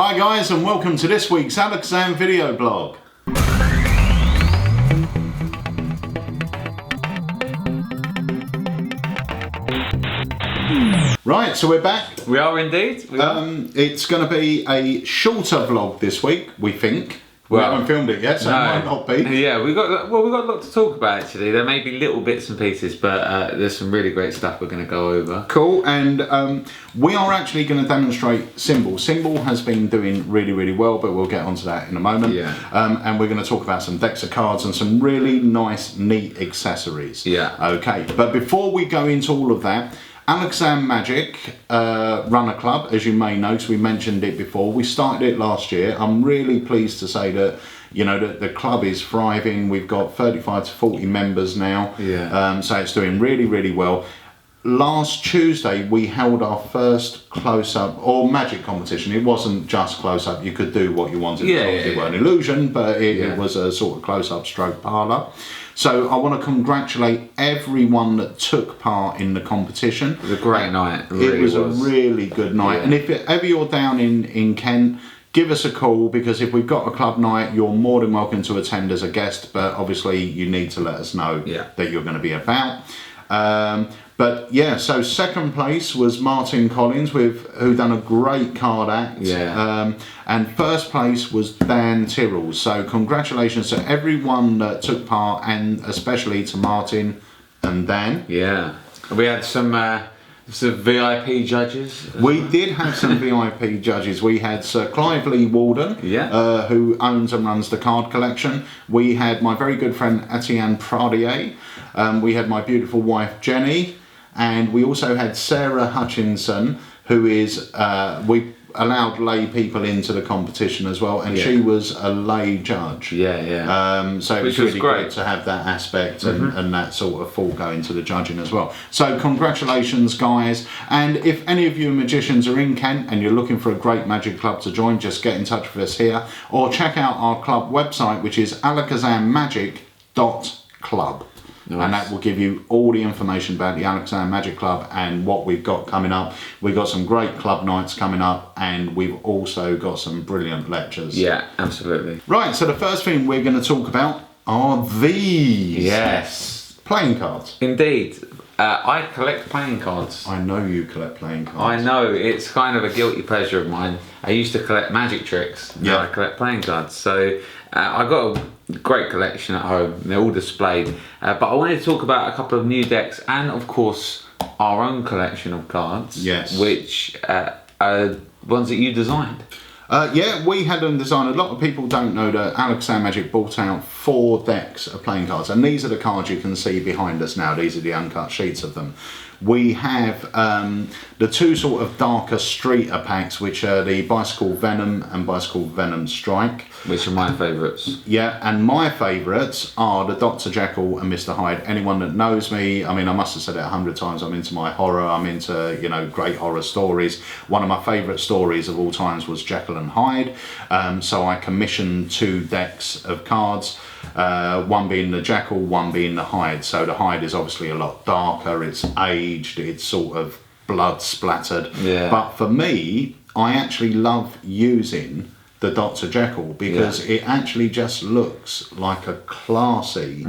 Hi guys, and welcome to this week's Alakazam video blog. Right, so we're back. We are indeed. It's going to be a shorter vlog this week, we think. We haven't filmed it yet, so it might not be. Yeah, we've got a lot to talk about actually. There may be little bits and pieces, but there's some really great stuff we're going to go over. Cool, and we are actually going to demonstrate Symbol. Symbol has been doing really well, but we'll get onto that in a moment. Yeah. And we're going to talk about some decks of cards and some really nice, neat accessories. Yeah. Okay, but before we go into all of that, Alakazam Magic run a club, as you may know, because we mentioned it before. We started it last year. I'm really pleased to say that, you know, that the club is thriving. We've got 35 to 40 members now. Yeah. So it's doing really well. Last Tuesday we held our first close-up or magic competition. It wasn't just close-up. You could do what you wanted. It was an illusion, but it was a sort of close-up stroke parlour. So I want to congratulate everyone that took part in the competition. It was a great night. It was a really good night. Yeah. And if ever you're down in Kent, give us a call, because if we've got a club night, you're more than welcome to attend as a guest, but obviously you need to let us know that you're going to be about. But yeah, so second place was Martin Collins, who done a great card act. Yeah. And first place was Dan Tyrrell. So congratulations to everyone that took part, and especially to Martin and Dan. Yeah. We had some VIP judges. We did have some VIP judges. We had Sir Clive Lee Walden, who owns and runs the card collection. We had my very good friend Etienne Pradier. We had my beautiful wife Jenny. And we also had Sarah Hutchinson, who is, we allowed lay people into the competition as well, and she was a lay judge. So it was really great to have that aspect and that sort of fall go into the judging as well. So congratulations guys, and if any of you magicians are in Kent and you're looking for a great magic club to join, just get in touch with us here, or check out our club website, which is alakazammagic.club. Nice. And that will give you all the information about the Alakazam Magic Club and what we've got coming up. We've got some great club nights coming up, and we've also got some brilliant lectures. Yeah, absolutely. Right, so the first thing we're going to talk about are these. Yes. Playing cards. Indeed. I collect playing cards. I know you collect playing cards. I know, it's kind of a guilty pleasure of mine. I used to collect magic tricks. Now I collect playing cards. So I got a great collection at home. They're all displayed. But I wanted to talk about a couple of new decks, and of course our own collection of cards. Yes. Which are ones that you designed. Yeah, we had them designed. A lot of people don't know that Alakazam Magic brought out 4 decks of playing cards, and these are the cards you can see behind us now. These are the uncut sheets of them. We have the 2 sort of darker streeter packs, which are the Bicycle Venom and Bicycle Venom Strike. Which are my favourites. Yeah, and my favourites are the Dr. Jekyll and Mr. Hyde. Anyone that knows me, I mean, I must have said it 100 times, I'm into my horror, I'm into, you know, great horror stories. One of my favourite stories of all times was Jekyll and Hyde. So I commissioned 2 decks of cards, one being the Jekyll, one being the Hyde. So the Hyde is obviously a lot darker, it's aged, it's sort of blood splattered. Yeah. But for me, I actually love using the Dr. Jekyll, because it actually just looks like a classy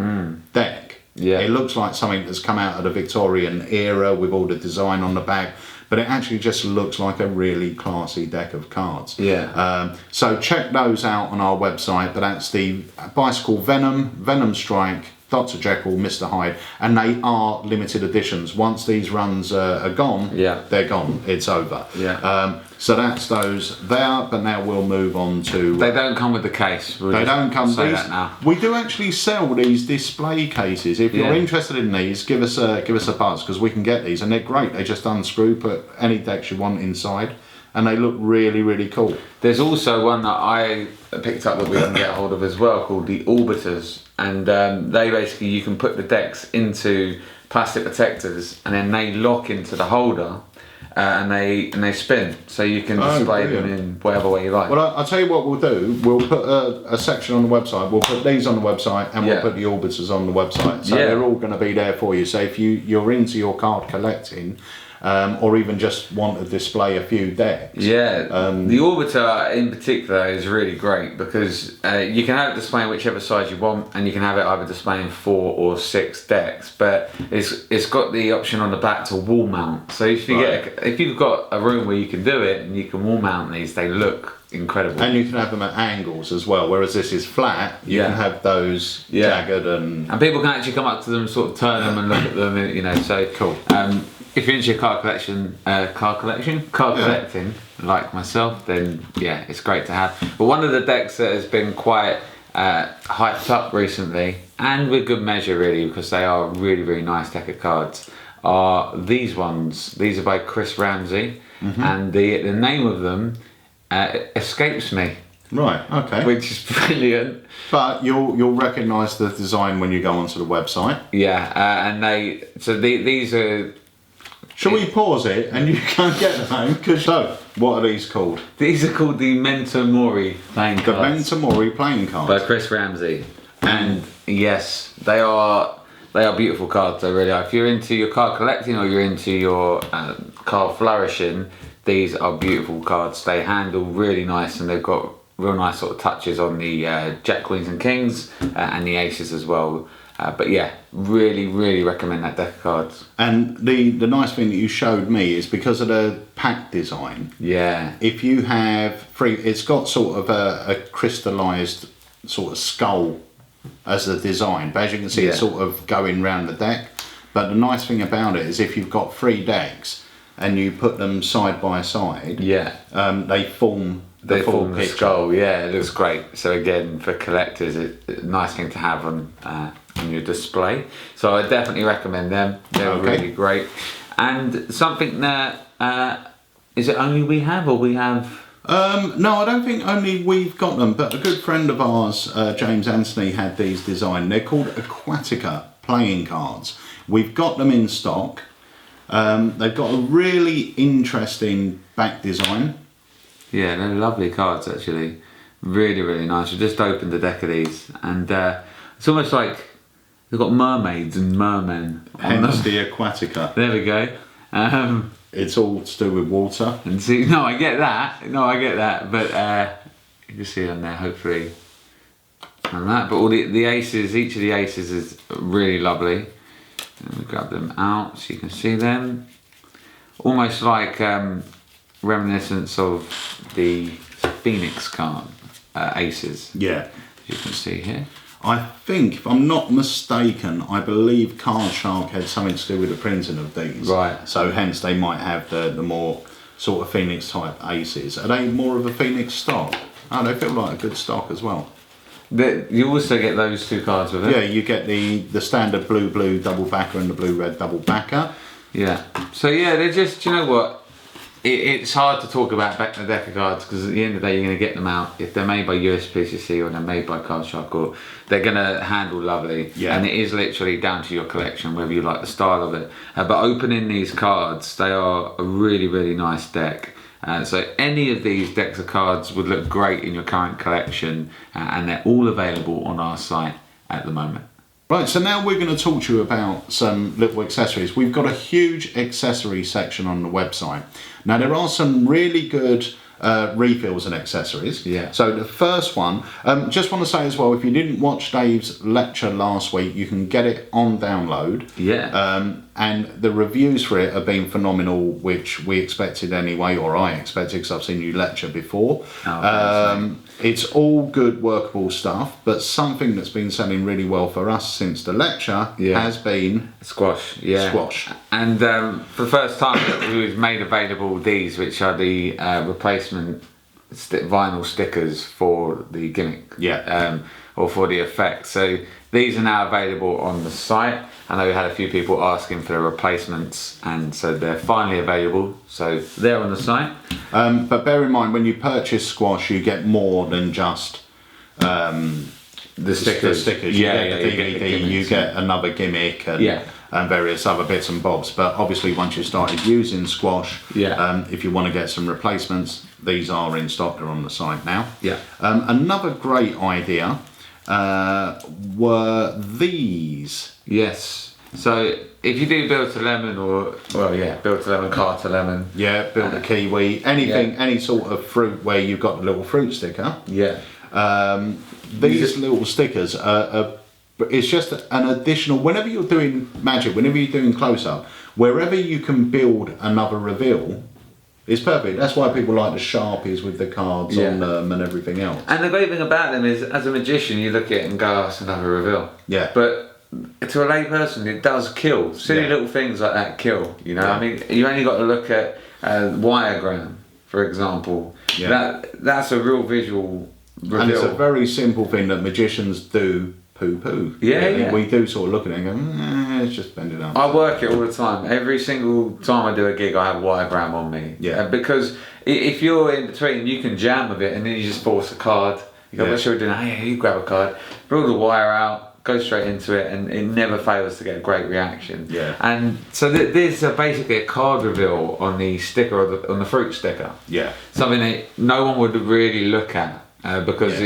deck. Yeah. It looks like something that's come out of the Victorian era with all the design on the back, but it actually just looks like a really classy deck of cards. Yeah. So check those out on our website, but that's the Bicycle Venom, Venom Strike, Dr. Jekyll, Mr. Hyde, and they are limited editions. Once these runs are gone, they're gone. It's over. Yeah. So that's those there, but now we'll move on to... They don't come with the case. They don't come say these. That now. We do actually sell these display cases. If you're interested in these, give us a buzz, because we can get these, and they're great. They just unscrew, put any decks you want inside, and they look really cool. There's also one that I picked up that we can get hold of as well, called the Orbiters, and they basically, you can put the decks into plastic protectors, and then they lock into the holder. And they spin, so you can display them in whatever way you like. Well, I'll tell you what we'll do. We'll put a section on the website. We'll put these on the website, and we'll put the Orbiters on the website. So they're all going to be there for you. So if you're into your card collecting, or even just want to display a few decks. Yeah, the Orbiter in particular is really great because you can have it displaying whichever size you want, and you can have it either displaying 4 or 6 decks. But it's got the option on the back to wall mount. So if you've got a room where you can do it and you can wall mount these, they look incredible. And you can have them at angles as well. Whereas this is flat, you can have those jagged and people can actually come up to them, sort of turn them and look at them. You know, so cool. If you're into your card collecting, like myself, then yeah, it's great to have. But one of the decks that has been quite hyped up recently, and with good measure really, because they are a really, really nice deck of cards, are these ones. These are by Chris Ramsey, and the name of them escapes me. Right, okay. Which is brilliant. But you'll recognise the design when you go onto the website. Yeah, and these are. Shall we pause it and you can get the name? So, what are these called? These are called the Mentor Mori playing cards. The Mentor Mori playing cards. By Chris Ramsey. And yes, they are beautiful cards, they really are. If you're into your card collecting or you're into your card flourishing, these are beautiful cards. They handle really nice, and they've got real nice sort of touches on the Jack, Queens and Kings and the Aces as well. But yeah, really, really recommend that deck of cards. And the nice thing that you showed me is because of the pack design. Yeah. If you have it's got sort of a crystallised sort of skull as the design. But as you can see, it's sort of going round the deck. But the nice thing about it is if you've got 3 decks and you put them side by side, they form the skull. Yeah, it looks great. So again, for collectors, it's a nice thing to have on your display. So I definitely recommend them. They're really great. And something that is it only we have, or we have? No, I don't think only we've got them, but a good friend of ours, James Anthony, had these designed. They're called Aquatica playing cards. We've got them in stock. They've got a really interesting back design. Yeah, they're lovely cards actually. Really, really nice. We just opened a deck of these, and it's almost like they've got mermaids and mermen. Hence the Aquatica. There we go. It's all to do with water. And see, I get that. But you can see on there, hopefully, and that. But all the aces, each of the aces is really lovely. Let me grab them out so you can see them. Almost like reminiscence of the Phoenix card, aces. Yeah. As you can see here. I think, if I'm not mistaken, I believe Card Shark had something to do with the printing of these. Right. So hence they might have the more sort of Phoenix type aces. Are they more of a Phoenix stock? Oh, they feel like a good stock as well. You also get those 2 cards with it. Yeah, you get the standard blue double backer and the blue-red double backer. Yeah. So yeah, they're just, you know what? It's hard to talk about back the deck of cards because at the end of the day you're going to get them out. If they're made by USPCC or they're made by Card Shark, or they're going to handle lovely. Yeah. And it is literally down to your collection, whether you like the style of it. But opening these cards, they are a really, really nice deck. So any of these decks of cards would look great in your current collection, and they're all available on our site at the moment. Right, so now we're going to talk to you about some little accessories. We've got a huge accessory section on the website. Now there are some really good refills and accessories. Yeah. So the first one, just want to say as well, if you didn't watch Dave's lecture last week, you can get it on download. Yeah. And the reviews for it have been phenomenal, which we expected anyway, or I expected because I've seen you lecture before. It's all good workable stuff, but something that's been selling really well for us since the lecture has been squash. Yeah. Squash. And for the first time we've made available these, which are the replacement vinyl stickers for the gimmick. Yeah. Or for the effect. So these are now available on the site. I know we had a few people asking for the replacements, and so they're finally available. So they're on the site. But bear in mind, when you purchase Squash, you get more than just the stickers. You get the DVD, you get another gimmick, and various other bits and bobs. But obviously, once you started using Squash, if you want to get some replacements, these are in stock. They're on the site now. Yeah. Another great idea were these. Yes. So if you do build to lemon build to lemon, car to lemon. Yeah, build a kiwi, anything, any sort of fruit where you've got the little fruit sticker. Yeah. These little stickers it's just an additional, whenever you're doing magic, whenever you're doing close-up, wherever you can build another reveal, it's perfect. That's why people like the Sharpies with the cards on them and everything else. And the great thing about them is, as a magician, you look at it and go, oh, it's another reveal. Yeah. But to a lay person, it does kill. Silly little things like that kill, you know? I mean, you only got to look at wiregram, for example. Yeah. That's a real visual reveal. And it's a very simple thing that magicians do poo-poo. Yeah. We do sort of look at it and go, it's just bending up. I work it all the time. Every single time I do a gig, I have a wiregram on me. Yeah. Because if you're in between, you can jam with it and then you just force a card. You go, what should we do now? Hey, you grab a card, pull the wire out, go straight into it, and it never fails to get a great reaction. Yeah. And so there's basically a card reveal on the sticker, on the fruit sticker. Yeah. Something that no one would really look at because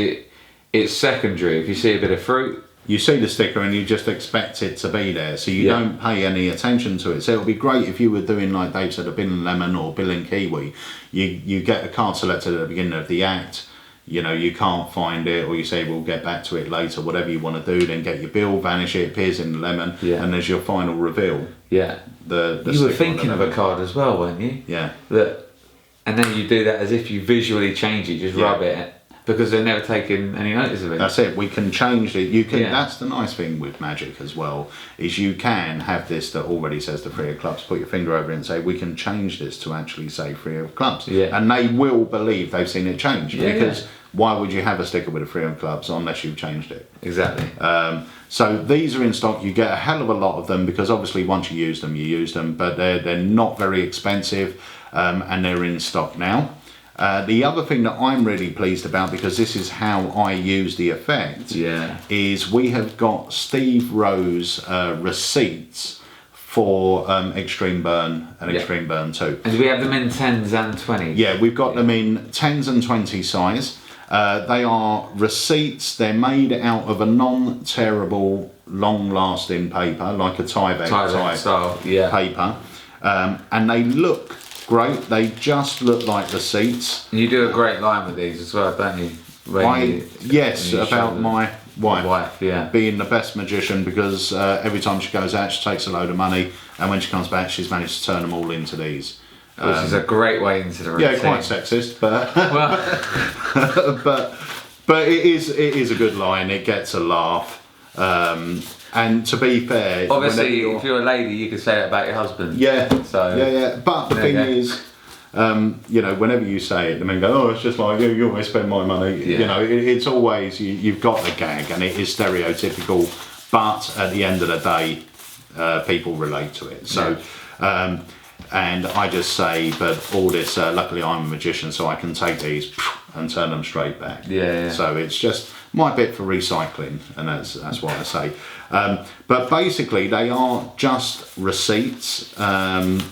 it's secondary. If you see a bit of fruit, you see the sticker and you just expect it to be there, so you don't pay any attention to it. So it would be great if you were doing, like Dave said, a bill and lemon or bill and kiwi. You get a card selected at the beginning of the act, you know, you can't find it, or you say we'll get back to it later, whatever you want to do, then get your bill, vanish it, appears in the lemon, and there's your final reveal. Yeah. The you were thinking of a card as well, weren't you? Yeah. And then you do that as if you visually change it, just rub it. Because they're never taking any notice of it. That's it. We can change it. You can. That's the nice thing with magic as well, is you can have this that already says the 3 of clubs. Put your finger over it and say, we can change this to actually say 3 of clubs. Yeah. And they will believe they've seen it change, because why would you have a sticker with a 3 of clubs unless you've changed it? Exactly. So these are in stock. You get a hell of a lot of them, because obviously once you use them, you use them. But they're not very expensive, and they're in stock now. The other thing that I'm really pleased about, because this is how I use the effect, is we have got Steve Rowe's receipts for Extreme Burn and Extreme Burn 2. And do we have them in 10s and 20s? Yeah, we've got them in 10s and 20 size. They are receipts. They're made out of a non-tearable, long-lasting paper, like a Tyvek type style paper. And they look great. They just look like receipts. You do a great line with these as well, don't you? About my wife yeah, being the best magician, because every time she goes out, she takes a load of money, and when she comes back, she's managed to turn them all into these. Which is a great way into the routine. Yeah, quite sexist, but but it is a good line. It gets a laugh. And to be fair, obviously, if you're a lady, you could say that about your husband. Yeah. So yeah. But the thing is, you know, whenever you say it, the men go, "Oh, it's just like you always spend my money." Yeah. You know, it's always you've got the gag, and it is stereotypical. But at the end of the day, people relate to it. So. And I just say, but all this, luckily I'm a magician, so I can take these and turn them straight back. Yeah. So it's just my bit for recycling, and that's what I say. But basically, they are just receipts, and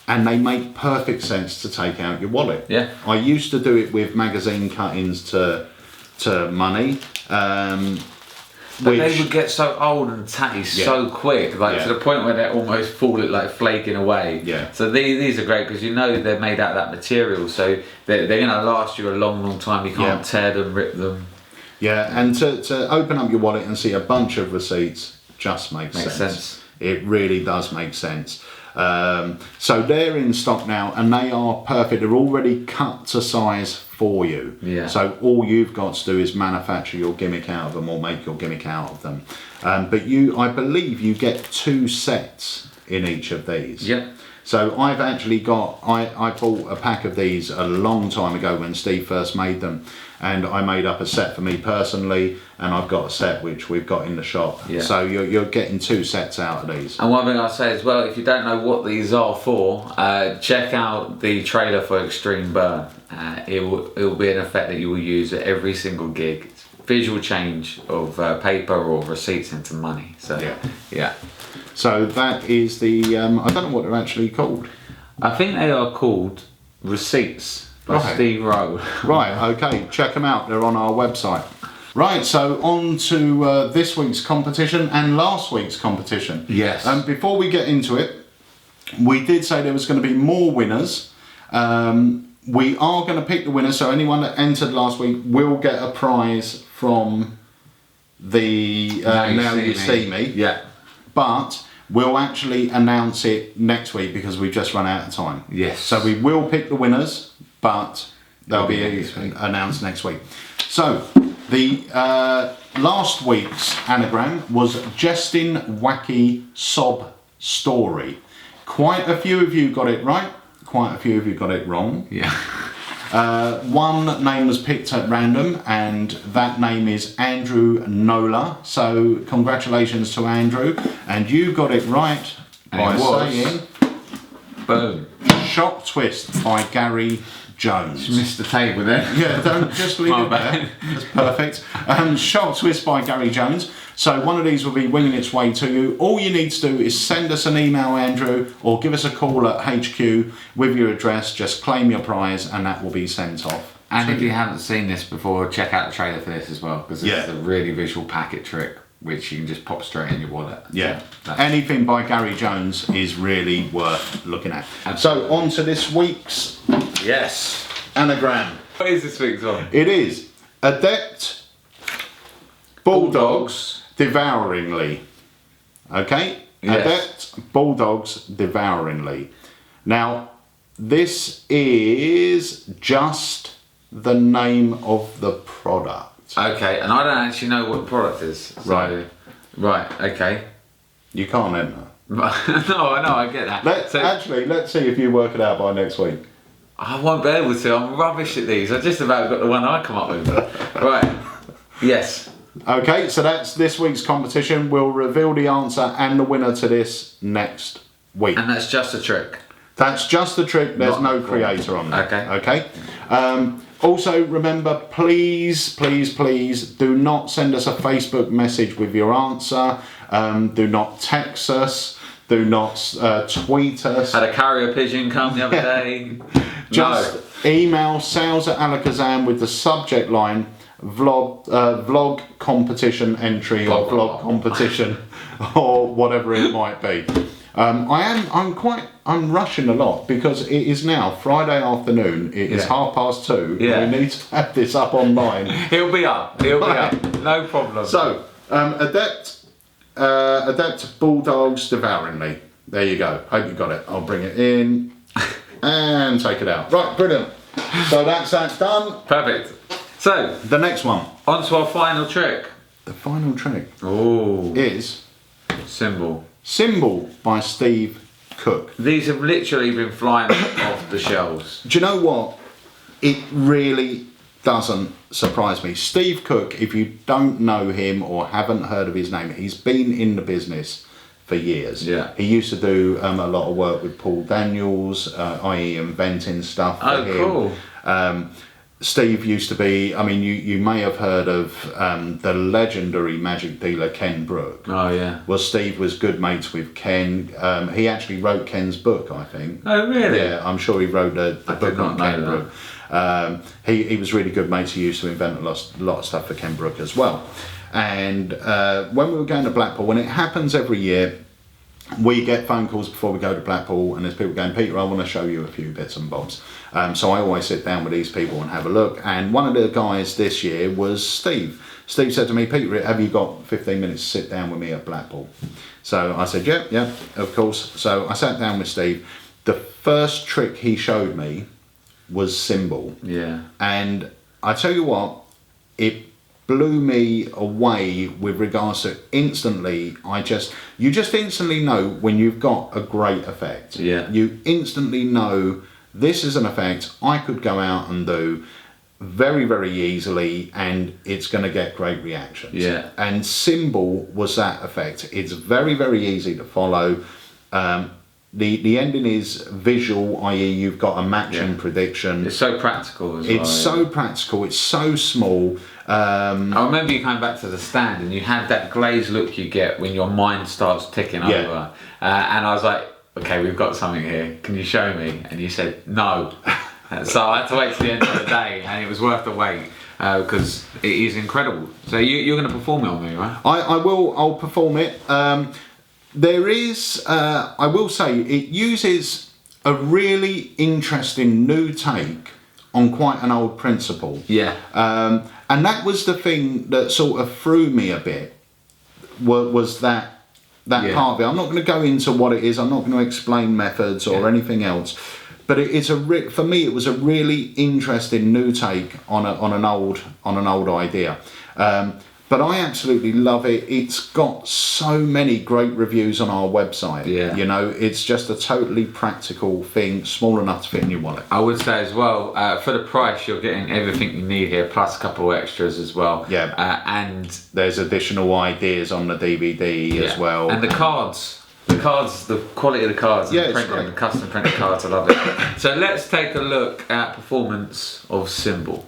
they make perfect sense to take out your wallet. Yeah. I used to do it with magazine cuttings to money. But they would get so old and tatty so quick, to the point where they're almost flaking away. Yeah. So these are great, because you know they're made out of that material, so they're going to last you a long time. You can't tear them, rip them. Yeah, and to open up your wallet and see a bunch of receipts just makes sense. It really does make sense. So they're in stock now, and they are perfect. They're already cut to size for you. Yeah. So all you've got to do is manufacture your gimmick out of them, or make your gimmick out of them. But I believe you get 2 sets in each of these. Yep. So I've actually got, I bought a pack of these a long time ago when Steve first made them, and I made up a set for me personally, and I've got a set which we've got in the shop. Yeah. So you're getting 2 sets out of these. And one thing I'll say as well, if you don't know what these are for, check out the trailer for Extreme Burn. It will be an effect that you will use at every single gig. It's visual change of paper or receipts into money. So yeah. So that is the, I don't know what they're actually called. I think they are called Receipts by Steve Rowe. Right, okay, check them out. They're on our website. Right, so on to this week's competition and last week's competition. Yes. Before we get into it, we did say there was going to be more winners. We are going to pick the winner, so anyone that entered last week will get a prize from the Now You See Me. Yeah. But we'll actually announce it next week because we've just run out of time. Yes. So we will pick the winners, but they'll be announced next week. So the last week's anagram was Jesting Wacky Sob Story. Quite a few of you got it right. Quite a few of you got it wrong. Yeah. One name was picked at random, and that name is Andrew Nola. So congratulations to Andrew, and you got it right by saying boom. Shock Twist by Gary Jones. You missed the table there. Yeah, don't just leave it there. That's perfect. Shock Twist by Gary Jones. So one of these will be winging its way to you. All you need to do is send us an email, Andrew, or give us a call at HQ with your address. Just claim your prize, and that will be sent off. And if you haven't seen this before, check out the trailer for this as well, because this is a really visual packet trick which you can just pop straight in your wallet. Yeah, anything by Gary Jones is really worth looking at. So on to this week's anagram. What is this week's one? It is Adept Bulldogs Devouringly. Okay? Yes. Adept Bulldogs Devouringly. Now, this is just the name of the product. Okay, and I don't actually know what the product is. So, right, okay. You can't enter. No, I know, I get that. Let's see if you work it out by next week. I won't be able to, I'm rubbish at these. I just about got the one I come up with. Right, yes. Okay, so that's this week's competition. We'll reveal the answer and the winner to this next week. And that's just a trick? That's just a trick, there's no creator on it. Okay. Also, remember, please do not send us a Facebook message with your answer. Do not text us. Do not tweet us. Had a carrier pigeon come the other day. Just email sales@Alakazam with the subject line vlog competition entry or vlog competition or whatever it might be. I'm rushing a lot because it is now Friday afternoon. It is 2:30. Yeah. We need to have this up online. He'll be up. No problem. So, Adept Bulldogs Devouringly. There you go. Hope you got it. I'll bring it in and take it out. Right, brilliant. So that's done. Perfect. So, the next one. On to our final trick. The final trick is Symbol by Steve Cook. These have literally been flying off the shelves. Do you know what? It really doesn't surprise me. Steve Cook, if you don't know him or haven't heard of his name, he's been in the business for years. Yeah. He used to do a lot of work with Paul Daniels, i.e. inventing stuff for him. Cool. Steve used to be, I mean, you may have heard of the legendary magic dealer Ken Brook. Oh, yeah. Well, Steve was good mates with Ken. He actually wrote Ken's book, I think. Oh, really? Yeah, I'm sure he wrote the book on Ken Brook. He was really good mates. He used to invent a lot of stuff for Ken Brook as well. And when we were going to Blackpool, when it happens every year, we get phone calls before we go to Blackpool, and there's people going, Peter, I want to show you a few bits and bobs. So I always sit down with these people and have a look. And one of the guys this year was Steve. Steve said to me, Peter, have you got 15 minutes to sit down with me at Blackpool? So I said, yeah, of course. So I sat down with Steve. The first trick he showed me was Symbol. Yeah. And I tell you what, it blew me away with regards to instantly, you just instantly know when you've got a great effect. Yeah. You instantly know this is an effect I could go out and do very, very easily, and it's going to get great reactions. Yeah. And Symbol was that effect. It's very, very easy to follow. The ending is visual, i.e. you've got a matching prediction. It's so practical as well. It's so practical, it's so small. I remember you coming back to the stand and you had that glazed look you get when your mind starts ticking over. And I was like, okay, we've got something here. Can you show me? And you said, no. So I had to wait till the end of the day, and it was worth the wait. because it is incredible. So you're going to perform it on me, right? I will. I'll perform it. There is. I will say it uses a really interesting new take on quite an old principle. Yeah. And that was the thing that sort of threw me a bit. Was that part of it? I'm not going to go into what it is. I'm not going to explain methods or anything else. But it's for me, it was a really interesting new take on an old idea. But I absolutely love it. It's got so many great reviews on our website. Yeah. You know, it's just a totally practical thing, small enough to fit in your wallet. I would say as well, for the price, you're getting everything you need here, plus a couple of extras as well. Yeah. And there's additional ideas on the DVD as well. And the cards, the quality of the cards, and the printing, the custom printed cards, I love it. So let's take a look at performance of Symbol.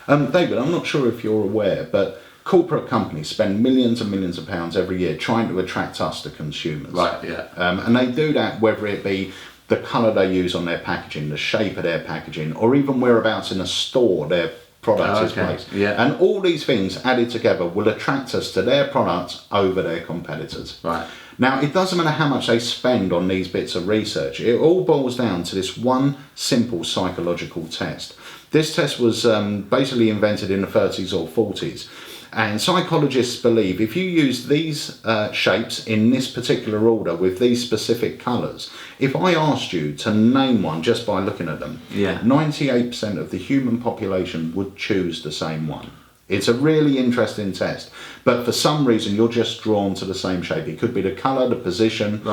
David, I'm not sure if you're aware, but corporate companies spend millions and millions of pounds every year trying to attract us, the consumers. Right, yeah. And they do that whether it be the colour they use on their packaging, the shape of their packaging, or even whereabouts in a store their product is placed. Yeah. And all these things added together will attract us to their products over their competitors. Right. Now, it doesn't matter how much they spend on these bits of research. It all boils down to this one simple psychological test. This test was basically invented in the 30s or 40s. And psychologists believe if you use these shapes in this particular order with these specific colours, if I asked you to name one just by looking at them, 98% of the human population would choose the same one. It's a really interesting test, but for some reason you're just drawn to the same shape. It could be the colour, the position,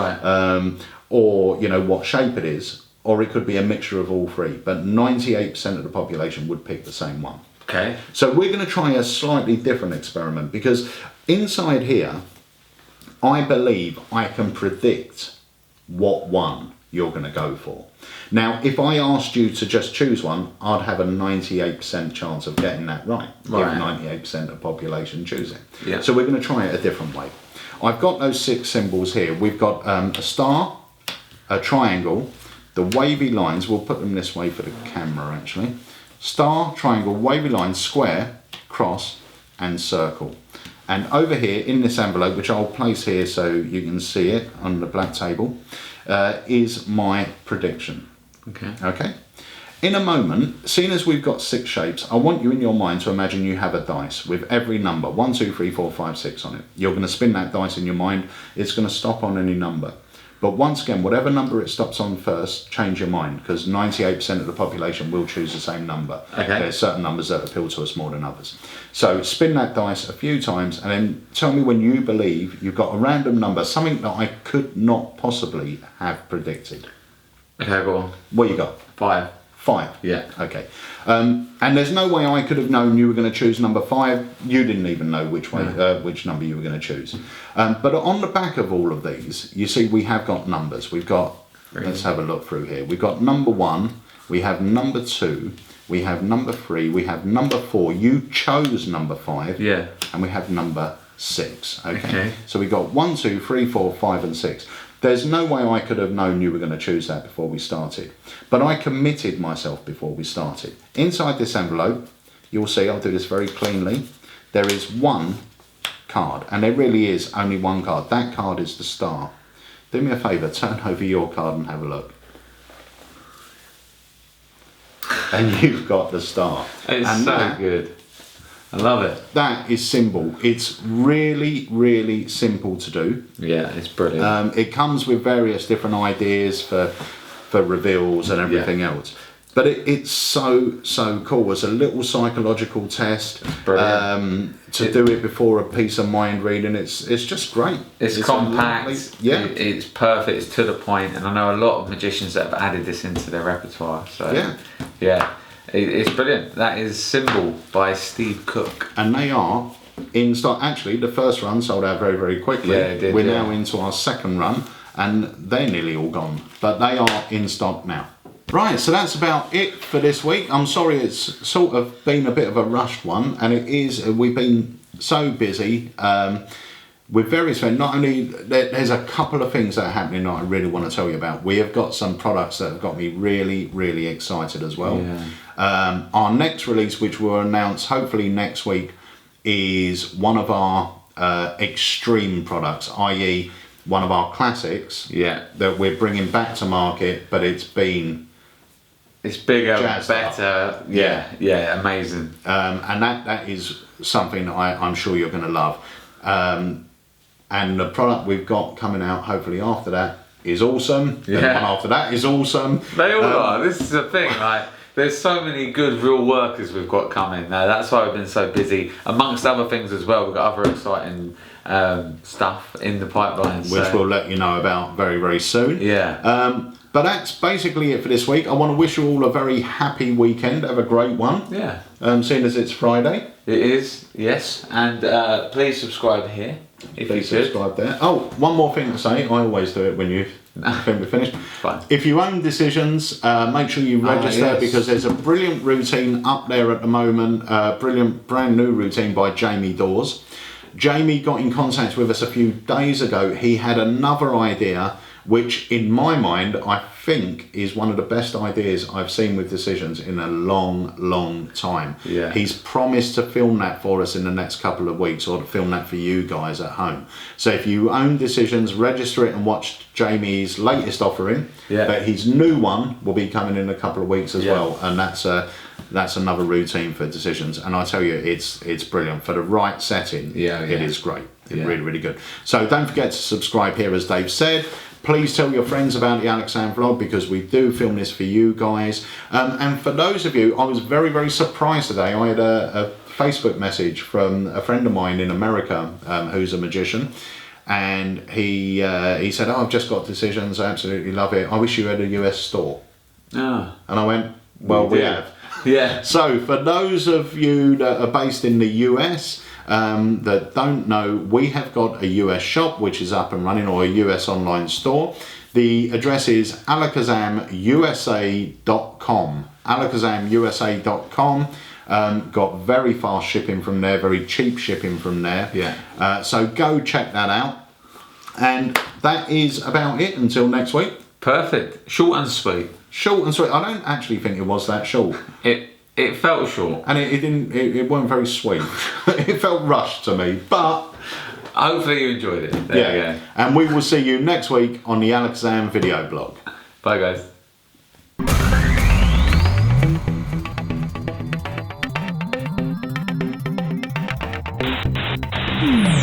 or you know what shape it is, or it could be a mixture of all three. But 98% of the population would pick the same one. Okay. So we're going to try a slightly different experiment because inside here, I believe I can predict what one you're going to go for. Now, if I asked you to just choose one, I'd have a 98% chance of getting that right. Right. 98% of the population choosing. Yeah. So we're going to try it a different way. I've got those 6 symbols here. We've got a star, a triangle, the wavy lines. We'll put them this way for the camera actually. Star, triangle, wavy line, square, cross and circle. And over here in this envelope, which I'll place here so you can see it on the black table, is my prediction. Okay. In a moment, seeing as we've got 6 shapes, I want you in your mind to imagine you have a dice with every number, 1, 2, 3, 4, 5, 6 on it. You're going to spin that dice in your mind. It's going to stop on any number. But once again, whatever number it stops on first, change your mind, because 98% of the population will choose the same number. Okay. There's certain numbers that appeal to us more than others. So spin that dice a few times and then tell me when you believe you've got a random number, something that I could not possibly have predicted. Okay, go on. What you got? 5. 5? Yeah. Okay. And there's no way I could have known you were going to choose number 5. You didn't even know which way, which number you were going to choose. But on the back of all of these, you see we have got numbers. We've got, let's have a look through here. We've got number 1, we have number 2, we have number 3, we have number 4. You chose number 5. Yeah. And we have number 6. Okay. So we got 1, 2, 3, 4, 5 and 6. There's no way I could have known you were going to choose that before we started. But I committed myself before we started. Inside this envelope, you'll see, I'll do this very cleanly, there is 1 card. And there really is only 1 card. That card is the star. Do me a favour, turn over your card and have a look. And you've got the star. It's and so good. I love it. That is Symbol. It's really, really simple to do. Yeah, it's brilliant. It comes with various different ideas for reveals and everything else. But it's so cool. It's a little psychological test to do it before a piece of mind reading. It's just great. It's compact. It's perfect. It's to the point. And I know a lot of magicians that have added this into their repertoire. So yeah. It's brilliant. That is Symbol by Steve Cook. And they are in stock. Actually, the first run sold out very, very quickly. Yeah, it did. We're now into our second run and they're nearly all gone. But they are in stock now. Right, so that's about it for this week. I'm sorry it's sort of been a bit of a rushed one. And it is, we've been so busy with various things. Not only, there's a couple of things that are happening that I really want to tell you about. We have got some products that have got me really, really excited as well. Our next release, which we'll announce hopefully next week, is one of our extreme products, i.e. one of our classics that we're bringing back to market, but it's bigger, better, yeah, amazing. And that is something that I'm sure you're going to love. And the product we've got coming out hopefully after that is awesome. The one after that is awesome. They all are. This is the thing, like, there's so many good real workers we've got coming now. That's why we've been so busy, amongst other things as well. We've got other exciting stuff in the pipeline, which we'll let you know about very, very soon. But that's basically it for this week. I want to wish you all a very happy weekend. Have a great one. Seeing as it's Friday. It is, yes. And please subscribe here if you could. Subscribe there. Oh, one more thing to say. I always do it when you think we're finished. Fine. If you own Decisions, make sure you register because there's a brilliant routine up there at the moment. Brilliant brand new routine by Jamie Dawes. Jamie got in contact with us a few days ago. He had another idea which in my mind I think is one of the best ideas I've seen with Decisions in a long time. He's promised to film that for us in the next couple of weeks, or to film that for you guys at home. So if you own Decisions, register it and watch Jamie's latest offering. But his new one will be coming in a couple of weeks as well, and that's another routine for Decisions, and I tell you, it's brilliant for the right setting. It is great. It's really good. So don't forget to subscribe here, as Dave said. Please tell your friends about the Alakazam vlog, because we do film this for you guys. And for those of you, I was very surprised today. I had a Facebook message from a friend of mine in America who's a magician, and he said, "Oh, I've just got Decisions. I absolutely love it. I wish you had a US store." And I went, "Well, we have." So for those of you that are based in the US that don't know, we have got a US shop which is up and running, or a US online store. The address is alakazamusa.com. alakazamusa.com. Got very fast shipping from there, very cheap shipping from there. So go check that out. And that is about it until next week. Perfect. Short and sweet. Short and sweet. I don't actually think it was that short. It felt short, and it weren't very sweet. It felt rushed to me, but hopefully you enjoyed it. There you go. And we will see you next week on the Alakazam video blog. Bye guys.